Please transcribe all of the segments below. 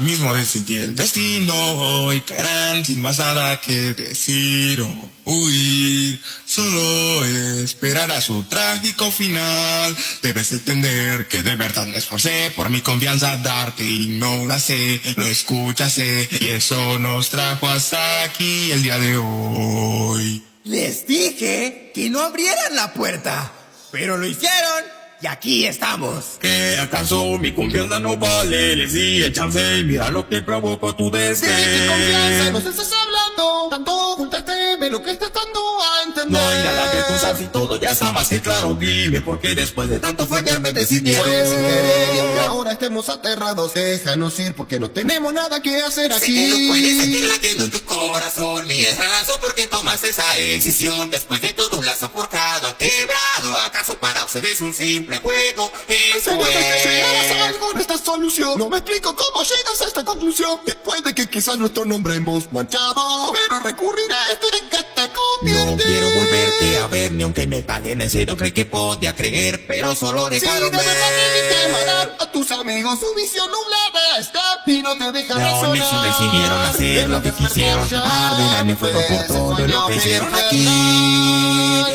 mismo decidí el destino y caerán sin más nada que decir o huir. Solo esperar a su trágico final. Debes entender que de verdad me esforcé por mi confianza darte y no la sé, lo escuchase y eso nos trajo hasta aquí el día de hoy. Les dije que no abrieran la puerta, pero lo hicieron y aquí estamos. ¿Qué acaso mi confianza no vale? Les di el chance y mira lo que provocó tu desdén. ¿De qué confianza nos estás hablando? Tanto ocultaste de lo que estás dando a entender. No hay nada que acusar si todo ya está más que claro. Dime por qué después de tanto fue que me decidieron. Pues sin querer y aunque ahora estemos aterrados, déjanos ir porque no tenemos nada que hacer Sé que no puedes sentir aquí. latiendo en tu corazón y es razón porque tomas esa decisión después de todo un lazo forjado, quebrado. ¿Acaso para ustedes es un simple juego? Eso Señor, que llegaras a es. algo en esta solución. No me explico cómo llegas a esta conclusión. Después de que quizás nuestro nombre hemos manchado, pero recurrir a esto en que te No convierte. quiero volverte a ver ni aunque me paguen en serio creí que podía creer, pero solo Si de dejaron verdad te ver. mandar a tus amigos, su visión nublada está y no te deja No, ni razonar. decidieron hacer lo que quisieron, arderán en fuego por todo lo que hicieron aquí.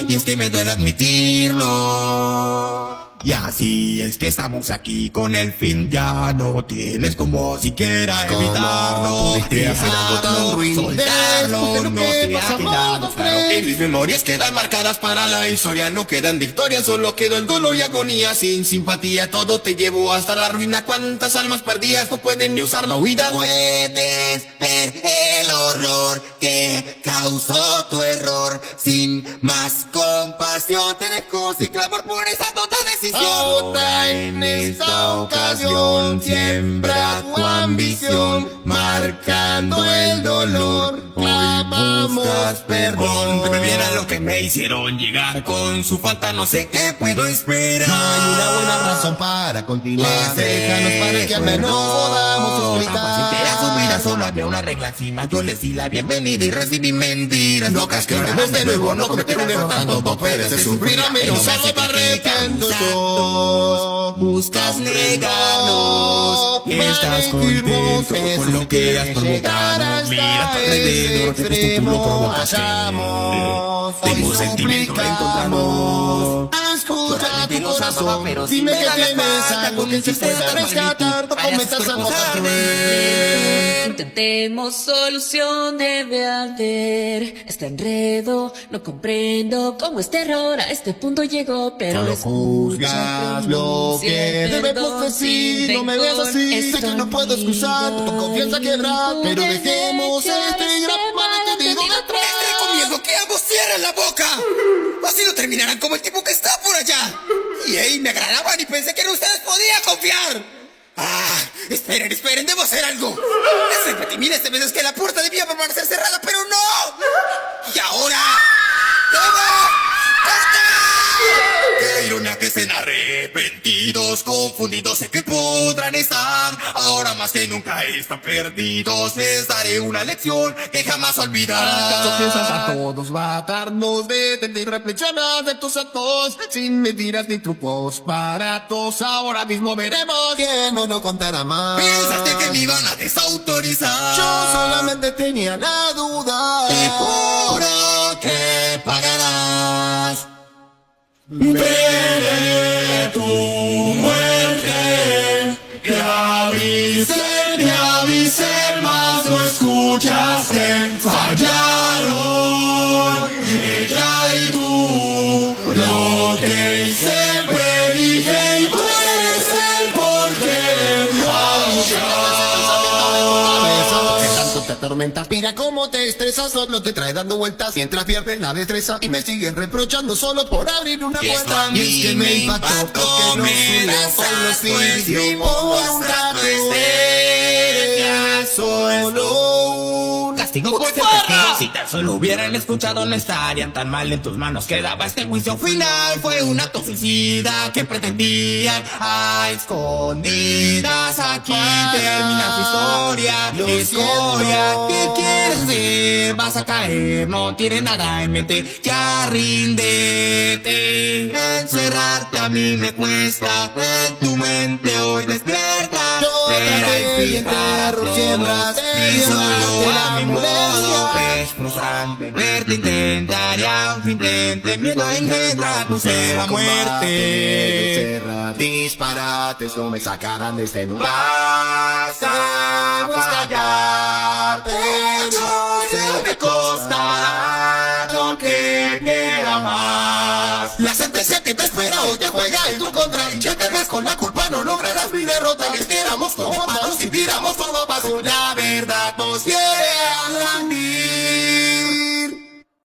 Y es que me duele admitirlo. Y así es que estamos aquí con el fin. Ya no tienes como siquiera evitarlo. pudiste hacer algo tan ruin. Soltarlo, Después de lo no que te ha pasamos quedado los claro. tres. En mis memorias quedan marcadas para la historia. No quedan victorias, solo quedó el dolor y agonía. Sin simpatía todo te llevó hasta la ruina. Cuántas almas perdidas no pueden ni usar la huida. Puedes ver el horror que causó tu error. Sin más compasión te dejo sin clamor por esa tonta decisión. Ahora en esta ocasión siembra tu ambición, marcando el dolor. Clamamos Perdón, que me viera lo que me hicieron llegar. Con su falta no sé qué puedo esperar. No hay una buena razón para continuar. Déjanos para que al menos podamos Entera su vida explicar. solo había una regla encima. Yo les di la bienvenida y recibí mentiras locas que ahora De nuevo no cometer un error tanto, no puedes sufrir a menos solo me arrepiento yo. Buscas negarnos, estás contento con lo que has provocado. Mira a tu alrededor, pues tú lo provocaste. Tengo sentimiento, lo encontramos. Escucha tu corazón, dime que tienes algo que se pueda rescatar. No cometas algo tan cruel. Intentemos solución, debe haber este enredo. No comprendo cómo este error a este punto llegó, pero Solo escucha, juzgas lo que debemos decir. No me veas así, sé que no puedo excusar tu confianza quebrar, pero dejemos este gran malentendido detrás. Te recomiendo que ambos cierren la boca. Así no terminarán como el tipo que está por allá. Y hey, me agradaban y pensé que en ustedes podía confiar. Esperen, debo hacer algo. Les repetí miles de veces que la puerta debía permanecer cerrada, pero no. Y ahora, ¿cómo? Qué ironía que estén arrepentidos, confundidos, sé que podrán estar. Ahora más que nunca están perdidos. Les daré una lección que jamás olvidarán. ¿Acaso piensas a todos matarnos? Detente y reflexiona de tus actos, sin mentiras ni trucos baratos. Ahora mismo veremos quién no contará más. Pensaste que me iban a desautorizar. Yo solamente tenía la duda. Te juro que pagarás. Veré tu muerte. Te avisé, mas no escuchaste. Fallaron ella y tú. Lo que siempre dije y tú eres el porqué. Que tanto te atormentas, mira cómo te estresas, solo te trae dando vueltas mientras pierdes la destreza y me sigues reprochando solo por abrir una Y esto puerta. a mí Y es que me me impactó impactó, porque no me fui das por los asco, vídeos por un rato. Eres solo un Castigo por ser testigo. Si tan solo hubieran escuchado no estarían tan mal. En tus manos quedaba este juicio final. Fue un acto suicida que pretendían a escondidas. Aquí termina tu historia. Escoria, ¿qué quieres hacer? Vas a caer, no tienes nada en mente. Ya ríndete. Encerrarte a mí me cuesta. En tu mente hoy despierta. Yo Mátate y enterro siembras y solo la violencia. Es frustrante verte intentar y aunque intente miedo engendra tu ser a muerte. Disparates no me sacarán de este lugar. Vas a callarte, no se me costará lo que quiera más. La sentencia que te espera hoy te juega en tu contra y ya te ves con la culpa, no lograrás mi derrota. Les tiramos como manos y tiramos todo paso. La verdad nos quiere a la